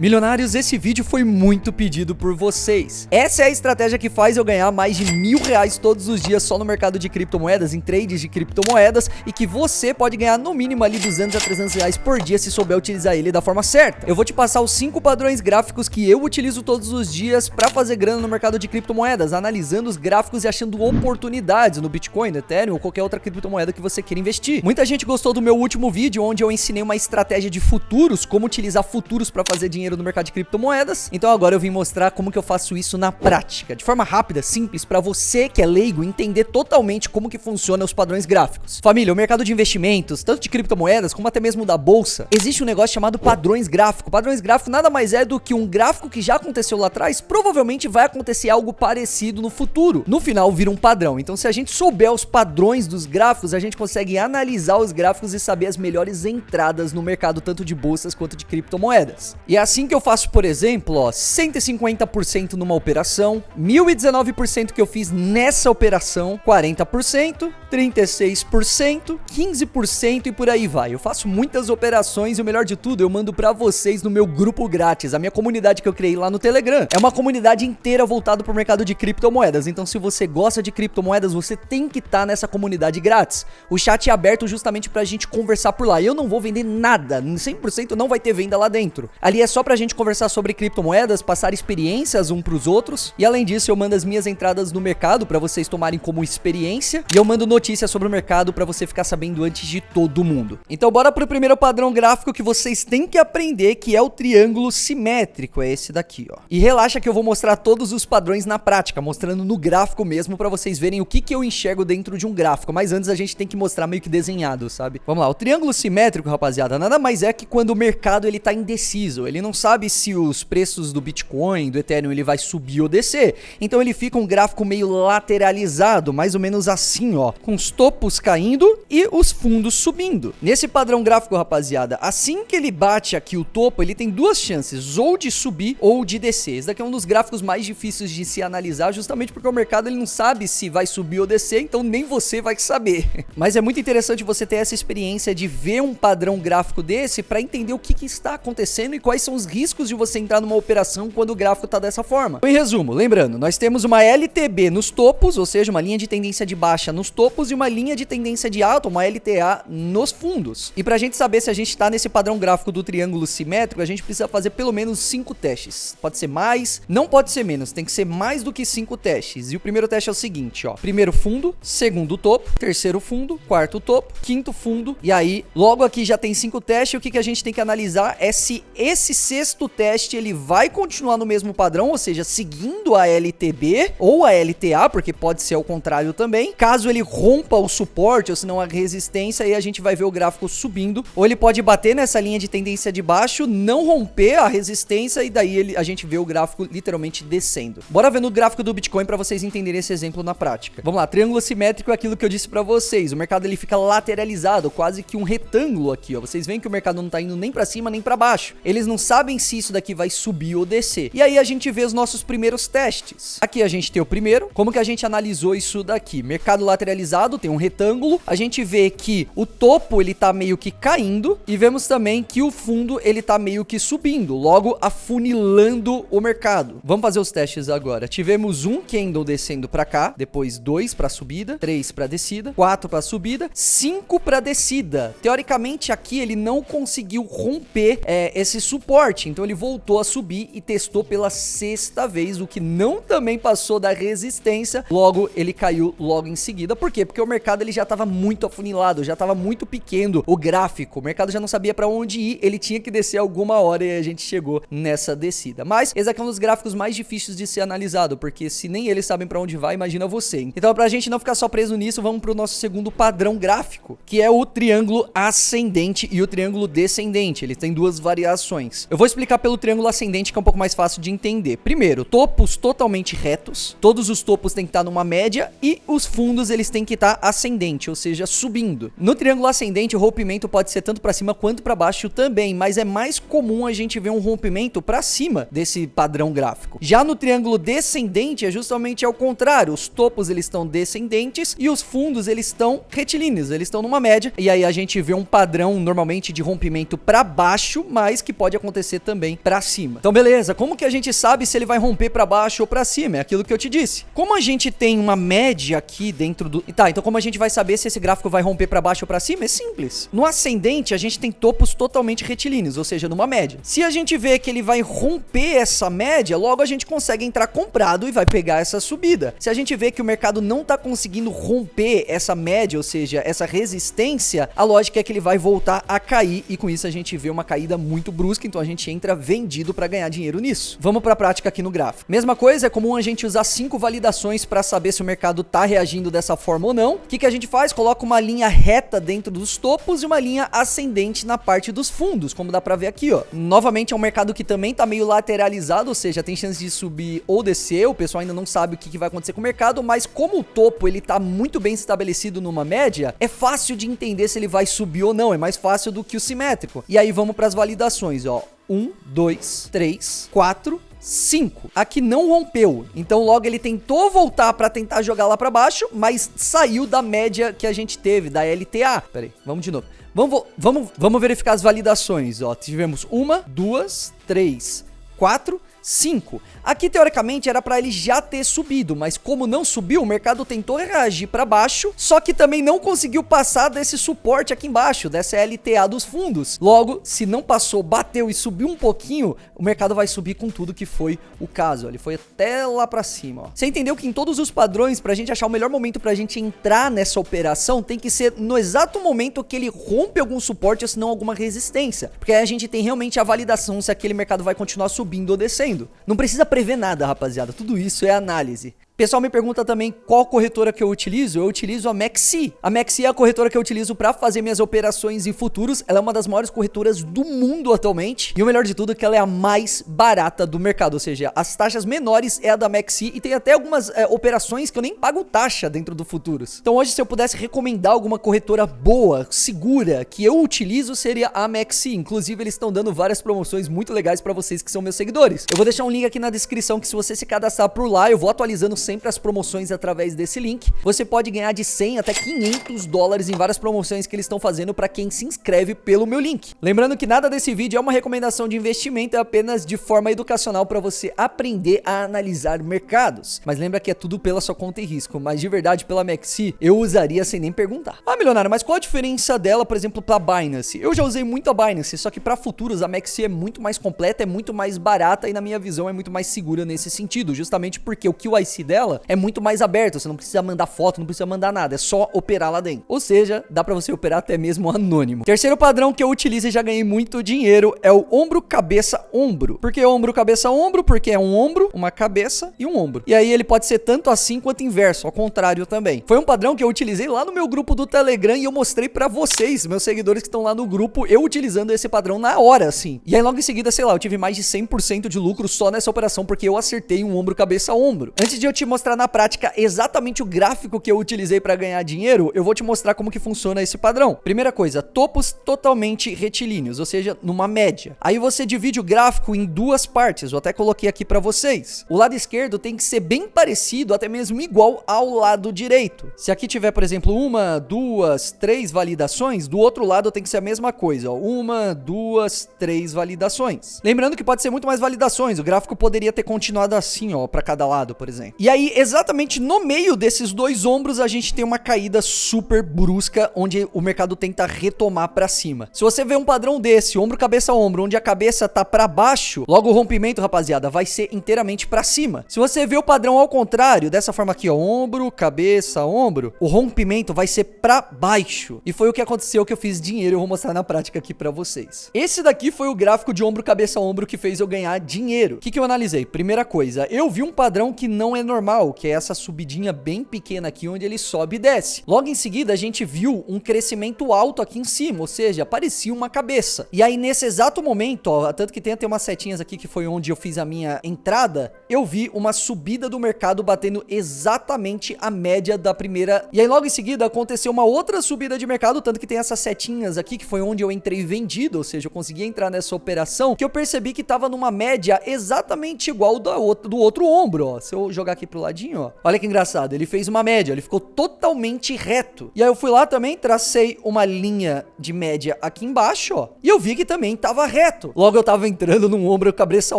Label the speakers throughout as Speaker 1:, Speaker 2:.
Speaker 1: Milionários, esse vídeo foi muito pedido por vocês. Essa é a estratégia que faz eu ganhar mais de R$1.000 todos os dias só no mercado de criptomoedas, em trades de criptomoedas, e que você pode ganhar no mínimo ali R$200 a R$300 por dia se souber utilizar ele da forma certa. Eu vou te passar os 5 padrões gráficos que eu utilizo todos os dias para fazer grana no mercado de criptomoedas, analisando os gráficos e achando oportunidades no Bitcoin, no Ethereum ou qualquer outra criptomoeda que você queira investir. Muita gente gostou do meu último vídeo, onde eu ensinei uma estratégia de futuros, como utilizar futuros para fazer dinheiro no mercado de criptomoedas. Então agora eu vim mostrar como que eu faço isso na prática, de forma rápida, simples, para você que é leigo entender totalmente como que funciona os padrões gráficos. Família, o mercado de investimentos, tanto de criptomoedas como até mesmo da bolsa, existe um negócio chamado padrões gráficos. Padrões gráficos nada mais é do que um gráfico que já aconteceu lá atrás, provavelmente vai acontecer algo parecido no futuro. No final vira um padrão. Então se a gente souber os padrões dos gráficos, a gente consegue analisar os gráficos e saber as melhores entradas no mercado, tanto de bolsas quanto de criptomoedas. E é assim que eu faço, por exemplo, ó, 150% numa operação, 1019% que eu fiz nessa operação, 40%, 36%, 15% e por aí vai. Eu faço muitas operações e o melhor de tudo, eu mando pra vocês no meu grupo grátis, a minha comunidade que eu criei lá no Telegram. É uma comunidade inteira voltada pro mercado de criptomoedas, então se você gosta de criptomoedas, você tem que estar nessa comunidade grátis. O chat é aberto justamente pra gente conversar por lá. Eu não vou vender nada, 100% não vai ter venda lá dentro. Ali é só pra gente conversar sobre criptomoedas, passar experiências um pros outros, e além disso eu mando as minhas entradas no mercado pra vocês tomarem como experiência, e eu mando notícias sobre o mercado pra você ficar sabendo antes de todo mundo. Então bora pro primeiro padrão gráfico que vocês têm que aprender, que é o triângulo simétrico, é esse daqui, ó. E relaxa que eu vou mostrar todos os padrões na prática, mostrando no gráfico mesmo pra vocês verem o que eu enxergo dentro de um gráfico, mas antes a gente tem que mostrar meio que desenhado, sabe? Vamos lá, o triângulo simétrico, rapaziada, nada mais é que quando o mercado ele tá indeciso, ele não sabe se os preços do Bitcoin, do Ethereum, ele vai subir ou descer. Então ele fica um gráfico meio lateralizado, mais ou menos assim, ó, com os topos caindo e os fundos subindo. Nesse padrão gráfico, rapaziada, assim que ele bate aqui o topo, ele tem duas chances, ou de subir ou de descer. Esse daqui é um dos gráficos mais difíceis de se analisar, justamente porque o mercado ele não sabe se vai subir ou descer, então nem você vai saber. Mas é muito interessante você ter essa experiência de ver um padrão gráfico desse para entender o que está acontecendo e quais são os riscos de você entrar numa operação quando o gráfico tá dessa forma. Então, em resumo, lembrando, nós temos uma LTB nos topos, ou seja, uma linha de tendência de baixa nos topos e uma linha de tendência de alta, uma LTA, nos fundos. E pra gente saber se a gente tá nesse padrão gráfico do triângulo simétrico, a gente precisa fazer pelo menos 5 testes. Pode ser mais, não pode ser menos, tem que ser mais do que 5 testes. E o primeiro teste é o seguinte, ó. Primeiro fundo, segundo topo, terceiro fundo, quarto topo, quinto fundo. E aí, logo aqui já tem 5 testes. O que a gente tem que analisar é se esse sexto teste ele vai continuar no mesmo padrão, ou seja, seguindo a LTB ou a LTA, porque pode ser ao contrário também. Caso ele rompa o suporte ou se não a resistência, aí a gente vai ver o gráfico subindo, ou ele pode bater nessa linha de tendência de baixo, não romper a resistência e daí a gente vê o gráfico literalmente descendo. Bora ver no gráfico do Bitcoin para vocês entenderem esse exemplo na prática. Vamos lá, triângulo simétrico é aquilo que eu disse para vocês. O mercado ele fica lateralizado, quase que um retângulo aqui, ó. Vocês veem que o mercado não tá indo nem para cima nem para baixo. Eles não sabem se isso daqui vai subir ou descer. E aí a gente vê os nossos primeiros testes. Aqui a gente tem o primeiro. Como que a gente analisou isso daqui? Mercado lateralizado, tem um retângulo. A gente vê que o topo ele tá meio que caindo e vemos também que o fundo ele tá meio que subindo, logo afunilando o mercado. Vamos fazer os testes agora. Tivemos um candle descendo para cá, depois 2 para subida, 3 para descida, 4 para subida, 5 para descida. Teoricamente aqui ele não conseguiu romper esse suporte, então ele voltou a subir e testou pela sexta vez, o que não também passou da resistência. Logo ele caiu logo em seguida. Por quê? Porque o mercado ele já estava muito afunilado, já estava muito pequeno o gráfico, o mercado já não sabia para onde ir, ele tinha que descer alguma hora e a gente chegou nessa descida. Mas esse aqui é um dos gráficos mais difíceis de ser analisado, porque se nem eles sabem para onde vai, imagina você. Então pra gente não ficar só preso nisso, vamos pro nosso segundo padrão gráfico, que é o triângulo ascendente e o triângulo descendente. Ele tem duas variações. Eu vou explicar pelo triângulo ascendente, que é um pouco mais fácil de entender. Primeiro, topos totalmente retos, todos os topos têm que estar numa média e os fundos eles têm que estar ascendente, ou seja, subindo. No triângulo ascendente, o rompimento pode ser tanto para cima quanto para baixo também, mas é mais comum a gente ver um rompimento para cima desse padrão gráfico. Já no triângulo descendente é justamente ao contrário, os topos eles estão descendentes e os fundos eles estão retilíneos, eles estão numa média, e aí a gente vê um padrão normalmente de rompimento para baixo, mas que pode acontecer descer também pra cima. Então beleza, como que a gente sabe se ele vai romper pra baixo ou pra cima? É aquilo que eu te disse. Como a gente tem uma média aqui dentro do... Tá, então como a gente vai saber se esse gráfico vai romper pra baixo ou pra cima? É simples. No ascendente, a gente tem topos totalmente retilíneos, ou seja, numa média. Se a gente vê que ele vai romper essa média, logo a gente consegue entrar comprado e vai pegar essa subida. Se a gente vê que o mercado não tá conseguindo romper essa média, ou seja, essa resistência, a lógica é que ele vai voltar a cair e com isso a gente vê uma caída muito brusca, então a gente entra vendido para ganhar dinheiro nisso. Vamos para a prática aqui no gráfico. Mesma coisa, é comum a gente usar 5 validações para saber se o mercado tá reagindo dessa forma ou não. O que a gente faz? Coloca uma linha reta dentro dos topos e uma linha ascendente na parte dos fundos, como dá para ver aqui, ó. Novamente é um mercado que também tá meio lateralizado, ou seja, tem chance de subir ou descer, o pessoal ainda não sabe o que vai acontecer com o mercado, mas como o topo ele tá muito bem estabelecido numa média, é fácil de entender se ele vai subir ou não, é mais fácil do que o simétrico. E aí vamos para as validações, ó. 1, 2, 3, 4, 5. Aqui não rompeu, então logo ele tentou voltar para tentar jogar lá para baixo, mas saiu da média que a gente teve, da LTA. Pera aí, vamos de novo. Vamos verificar as validações, ó. Tivemos 1, 2, 3, 4, 5. Aqui, teoricamente, era para ele já ter subido, mas como não subiu, o mercado tentou reagir para baixo, só que também não conseguiu passar desse suporte aqui embaixo, dessa LTA dos fundos. Logo, se não passou, bateu e subiu um pouquinho, o mercado vai subir com tudo, que foi o caso. Ele foi até lá para cima, ó. Você entendeu que em todos os padrões, pra gente achar o melhor momento pra gente entrar nessa operação, tem que ser no exato momento que ele rompe algum suporte ou se não alguma resistência, porque aí a gente tem realmente a validação se aquele mercado vai continuar subindo ou descendo. Não precisa prever nada, rapaziada. Tudo isso é análise. O pessoal me pergunta também qual corretora que eu utilizo. Eu utilizo a Maxi. A Maxi é a corretora que eu utilizo para fazer minhas operações em futuros. Ela é uma das maiores corretoras do mundo atualmente. E o melhor de tudo é que ela é a mais barata do mercado. Ou seja, as taxas menores é a da Maxi. E tem até algumas operações que eu nem pago taxa dentro do futuros. Então hoje, se eu pudesse recomendar alguma corretora boa, segura, que eu utilizo, seria a Maxi. Inclusive, eles estão dando várias promoções muito legais para vocês que são meus seguidores. Eu vou deixar um link aqui na descrição que se você se cadastrar por lá, eu vou atualizando sempre as promoções através desse link. Você pode ganhar de 100 até 500 dólares em várias promoções que eles estão fazendo para quem se inscreve pelo meu link. Lembrando que nada desse vídeo é uma recomendação de investimento, é apenas de forma educacional para você aprender a analisar mercados. Mas lembra que é tudo pela sua conta e risco, mas de verdade pela Maxi eu usaria sem nem perguntar. Ah, milionário, mas qual a diferença dela, por exemplo, para Binance? Eu já usei muito a Binance, só que para futuros a Maxi é muito mais completa, é muito mais barata e na minha visão é muito mais segura nesse sentido, justamente porque o QIC dela é muito mais aberto, você não precisa mandar foto, não precisa mandar nada, é só operar lá dentro. Ou seja, dá pra você operar até mesmo anônimo. Terceiro padrão que eu utilizo e já ganhei muito dinheiro é o ombro, cabeça, ombro. Por que ombro, cabeça, ombro? Porque é um ombro, uma cabeça e um ombro. E aí ele pode ser tanto assim quanto inverso, ao contrário também. Foi um padrão que eu utilizei lá no meu grupo do Telegram e eu mostrei pra vocês, meus seguidores que estão lá no grupo, eu utilizando esse padrão na hora, assim. E aí logo em seguida, sei lá, eu tive mais de 100% de lucro só nessa operação porque eu acertei um ombro, cabeça, ombro. Antes de eu te mostrar na prática exatamente o gráfico que eu utilizei para ganhar dinheiro, eu vou te mostrar como que funciona esse padrão. Primeira coisa, topos totalmente retilíneos, ou seja, numa média. Aí você divide o gráfico em duas partes, eu até coloquei aqui para vocês. O lado esquerdo tem que ser bem parecido, até mesmo igual ao lado direito. Se aqui tiver, por exemplo, 1, 2, 3 validações, do outro lado tem que ser a mesma coisa, ó. 1, 2, 3 validações. Lembrando que pode ser muito mais validações, o gráfico poderia ter continuado assim, ó, para cada lado, por exemplo. E aí, exatamente no meio desses dois ombros, a gente tem uma caída super brusca, onde o mercado tenta retomar para cima. Se você vê um padrão desse, ombro, cabeça, ombro, onde a cabeça tá para baixo, logo o rompimento, rapaziada, vai ser inteiramente para cima. Se você vê o padrão ao contrário, dessa forma aqui, ó, ombro, cabeça, ombro, o rompimento vai ser para baixo. E foi o que aconteceu que eu fiz dinheiro, eu vou mostrar na prática aqui para vocês. Esse daqui foi o gráfico de ombro, cabeça, ombro que fez eu ganhar dinheiro. O que eu analisei? Primeira coisa, eu vi um padrão que não é normal, que é essa subidinha bem pequena aqui, onde ele sobe e desce. Logo em seguida, a gente viu um crescimento alto aqui em cima, ou seja, parecia uma cabeça. E aí, nesse exato momento, ó, tanto que tem até umas setinhas aqui que foi onde eu fiz a minha entrada, eu vi uma subida do mercado batendo exatamente a média da primeira. E aí, logo em seguida, aconteceu uma outra subida de mercado, tanto que tem essas setinhas aqui, que foi onde eu entrei vendido, ou seja, eu consegui entrar nessa operação, que eu percebi que tava numa média exatamente igual do outro ombro, ó. Se eu jogar aqui pro ladinho, ó. Olha que engraçado, ele fez uma média, ele ficou totalmente reto. E aí eu fui lá também, tracei uma linha de média aqui embaixo, ó. E eu vi que também tava reto. Logo eu tava entrando num ombro, cabeça a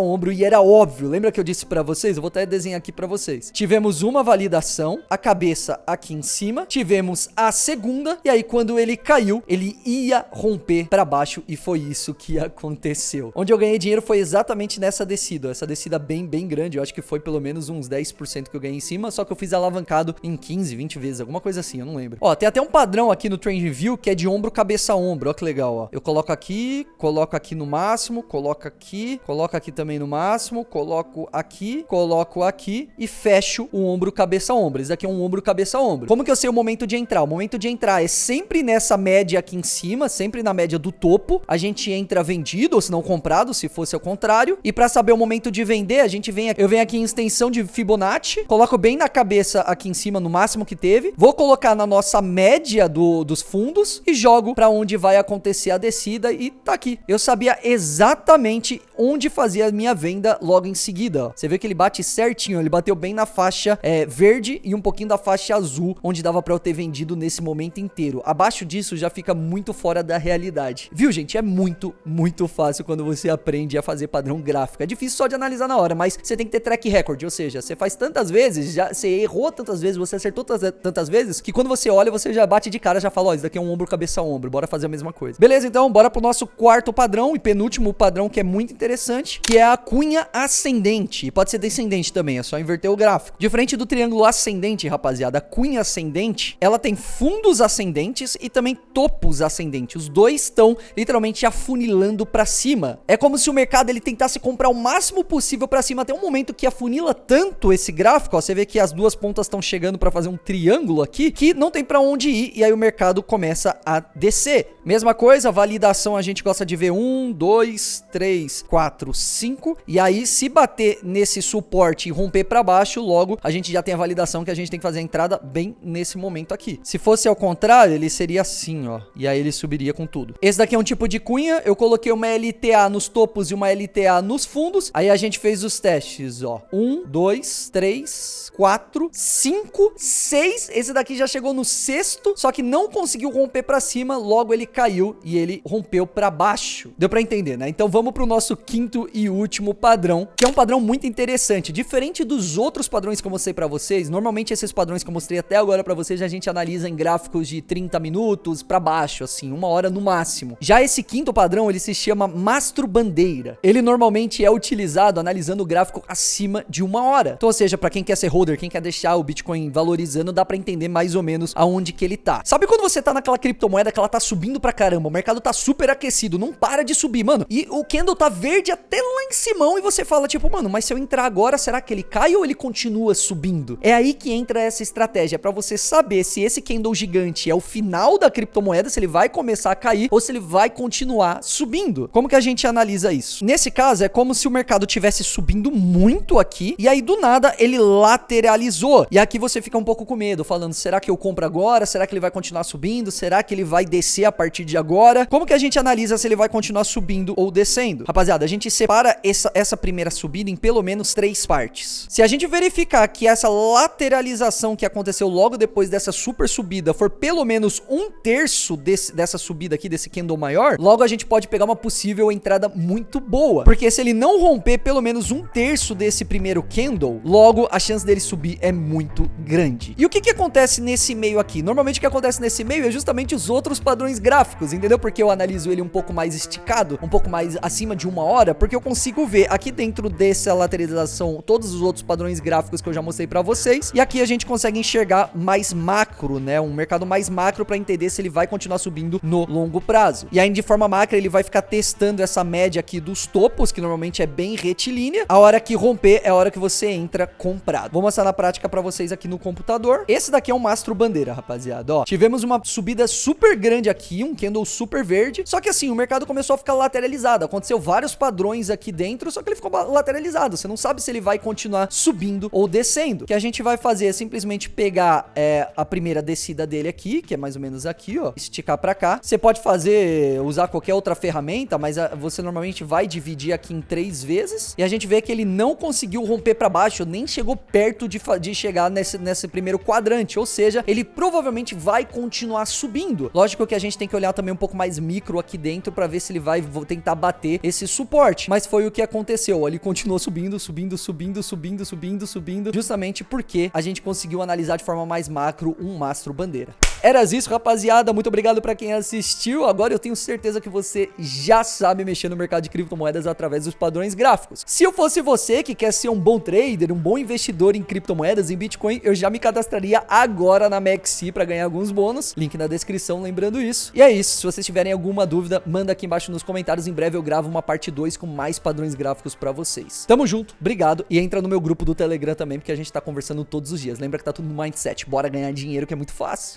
Speaker 1: ombro, e era óbvio. Lembra que eu disse pra vocês? Eu vou até desenhar aqui pra vocês. Tivemos uma validação, a cabeça aqui em cima. Tivemos a segunda, e aí quando ele caiu, ele ia romper pra baixo, e foi isso que aconteceu. Onde eu ganhei dinheiro foi exatamente nessa descida, essa descida bem grande. Eu acho que foi pelo menos uns 10% que eu ganhei em cima, só que eu fiz alavancado em 15, 20 vezes, alguma coisa assim, eu não lembro. Ó, tem até um padrão aqui no TradingView que é de ombro, cabeça a ombro. Ó que legal, ó. Eu coloco aqui no máximo, coloco aqui também no máximo, coloco aqui e fecho o ombro, cabeça a ombro. Esse aqui é um ombro, cabeça a ombro. Como que eu sei o momento de entrar? O momento de entrar é sempre nessa média aqui em cima, sempre na média do topo. A gente entra vendido, ou se não comprado, se fosse ao contrário. E pra saber o momento de vender, eu venho aqui em extensão de Fibonacci, coloco bem na cabeça aqui em cima, no máximo que teve. Vou colocar na nossa média dos fundos e jogo pra onde vai acontecer a descida e tá aqui. Eu sabia exatamente onde fazer a minha venda logo em seguida, ó. Você vê que ele bate certinho, ele bateu bem na faixa verde e um pouquinho da faixa azul, onde dava pra eu ter vendido nesse momento inteiro. Abaixo disso já fica muito fora da realidade. Viu, gente? É muito fácil quando você aprende a fazer padrão gráfico. É difícil só de analisar na hora, mas você tem que ter track record, ou seja, você faz tantas vezes, você errou tantas vezes, você acertou tantas vezes, que quando você olha, você já bate de cara, já fala, ó, isso daqui é um ombro, cabeça a ombro, bora fazer a mesma coisa. Beleza, então, bora pro nosso quarto padrão e penúltimo padrão, que é muito interessante, que é a cunha ascendente. E pode ser descendente também, é só inverter o gráfico. Diferente do triângulo ascendente, rapaziada, a cunha ascendente, ela tem fundos ascendentes e também topos ascendentes. Os dois estão literalmente afunilando pra cima. É como se o mercado ele tentasse comprar o máximo possível pra cima, até um momento que afunila tanto esse gráfico, ó, você vê que as duas pontas estão chegando pra fazer um triângulo aqui, que não tem pra onde ir, e aí o mercado começa a descer. Mesma coisa, validação a gente gosta de ver 1, 2, 3, 4, 5, e aí se bater nesse suporte e romper pra baixo, logo a gente já tem a validação que a gente tem que fazer a entrada bem nesse momento aqui. Se fosse ao contrário, ele seria assim, ó, e aí ele subiria com tudo. Esse daqui é um tipo de cunha, eu coloquei uma LTA nos topos e uma LTA nos fundos, aí a gente fez os testes, ó, 1, 2, 3, 4, 5, 6, esse daqui já chegou no sexto, só que não conseguiu romper pra cima, logo ele caiu e ele rompeu pra baixo. Deu pra entender, né? Então vamos pro nosso quinto e último padrão, que é um padrão muito interessante. Diferente dos outros padrões que eu mostrei pra vocês, normalmente esses padrões que eu mostrei até agora pra vocês, a gente analisa em gráficos de 30 minutos pra baixo, assim, 1 hora no máximo. Já esse quinto padrão, ele se chama mastro bandeira. Ele normalmente é utilizado analisando o gráfico acima de 1 hora. Então, ou seja, pra quem quer ser holder, quem quer deixar o Bitcoin valorizando, dá pra entender mais ou menos aonde que ele tá. Sabe quando você tá naquela criptomoeda que ela tá subindo pra caramba, o mercado tá super aquecido, não para de subir, mano, e o candle tá verde até lá em cima, e você fala tipo, mano, mas se eu entrar agora, será que ele cai ou ele continua subindo? É aí que entra essa estratégia, pra você saber se esse candle gigante é o final da criptomoeda, se ele vai começar a cair ou se ele vai continuar subindo. Como que a gente analisa isso? Nesse caso, é como se o mercado tivesse subindo muito aqui, e aí do nada ele lateralizou, e aqui você fica um pouco com medo, falando, será que eu compro agora? Será que ele vai continuar subindo? Será que ele vai descer a partir de agora? Como que a gente analisa se ele vai continuar subindo ou descendo? Rapaziada, a gente separa essa primeira subida em pelo menos 3 partes. Se a gente verificar que essa lateralização que aconteceu logo depois dessa super subida for pelo menos 1/3 dessa subida aqui, desse candle maior, logo a gente pode pegar uma possível entrada muito boa. Porque se ele não romper pelo menos 1/3 desse primeiro candle, logo a chance dele subir é muito grande. E o que acontece nesse meio aqui? Normalmente o que acontece nesse meio é justamente os outros padrões gráficos, entendeu? Porque eu analiso ele um pouco mais esticado, um pouco mais acima de 1 hora, porque eu consigo ver aqui dentro dessa lateralização todos os outros padrões gráficos que eu já mostrei pra vocês, e aqui a gente consegue enxergar mais macro, né? Um mercado mais macro pra entender se ele vai continuar subindo no longo prazo. E aí de forma macro ele vai ficar testando essa média aqui dos topos, que normalmente é bem retilínea. A hora que romper é a hora que você entra comprado. Vou mostrar na prática pra vocês aqui no computador. Esse daqui é um mastro bandeira, rapaziada, ó. Tivemos uma subida super grande aqui, um candle super verde, só que assim, o mercado começou a ficar lateralizado, aconteceu vários padrões aqui dentro, só que ele ficou lateralizado. Você não sabe se ele vai continuar subindo ou descendo. O que a gente vai fazer é simplesmente pegar a primeira descida dele aqui, que é mais ou menos aqui, ó, esticar pra cá. Você pode usar qualquer outra ferramenta, mas você normalmente vai dividir aqui em 3 vezes. E a gente vê que ele não conseguiu romper pra baixo, nem chegou perto de chegar nesse primeiro quadrante. Ou seja, ele provavelmente vai continuar subindo. Lógico que a gente tem que olhar também um pouco mais micro aqui dentro pra ver se ele vai tentar bater esse suporte. Mas foi o que aconteceu. Ele continuou subindo, justamente porque a gente conseguiu analisar de forma mais macro um mastro bandeira. Era isso, rapaziada. Muito obrigado pra quem assistiu. Agora eu tenho certeza que você já sabe mexer no mercado de criptomoedas através dos padrões gráficos. Se eu fosse você que quer ser um bom trader, um bom investidor em criptomoedas, em Bitcoin, eu já me cadastraria agora na Maxi pra ganhar alguns bônus. Link na descrição, lembrando isso. E é isso. Se vocês tiverem alguma dúvida, manda aqui embaixo nos comentários. Em breve eu gravo uma parte 2 com mais padrões gráficos pra vocês. Tamo junto, obrigado. E entra no meu grupo do Telegram também, porque a gente tá conversando todos os dias. Lembra que tá tudo no Mindset. Bora ganhar dinheiro, que é muito fácil.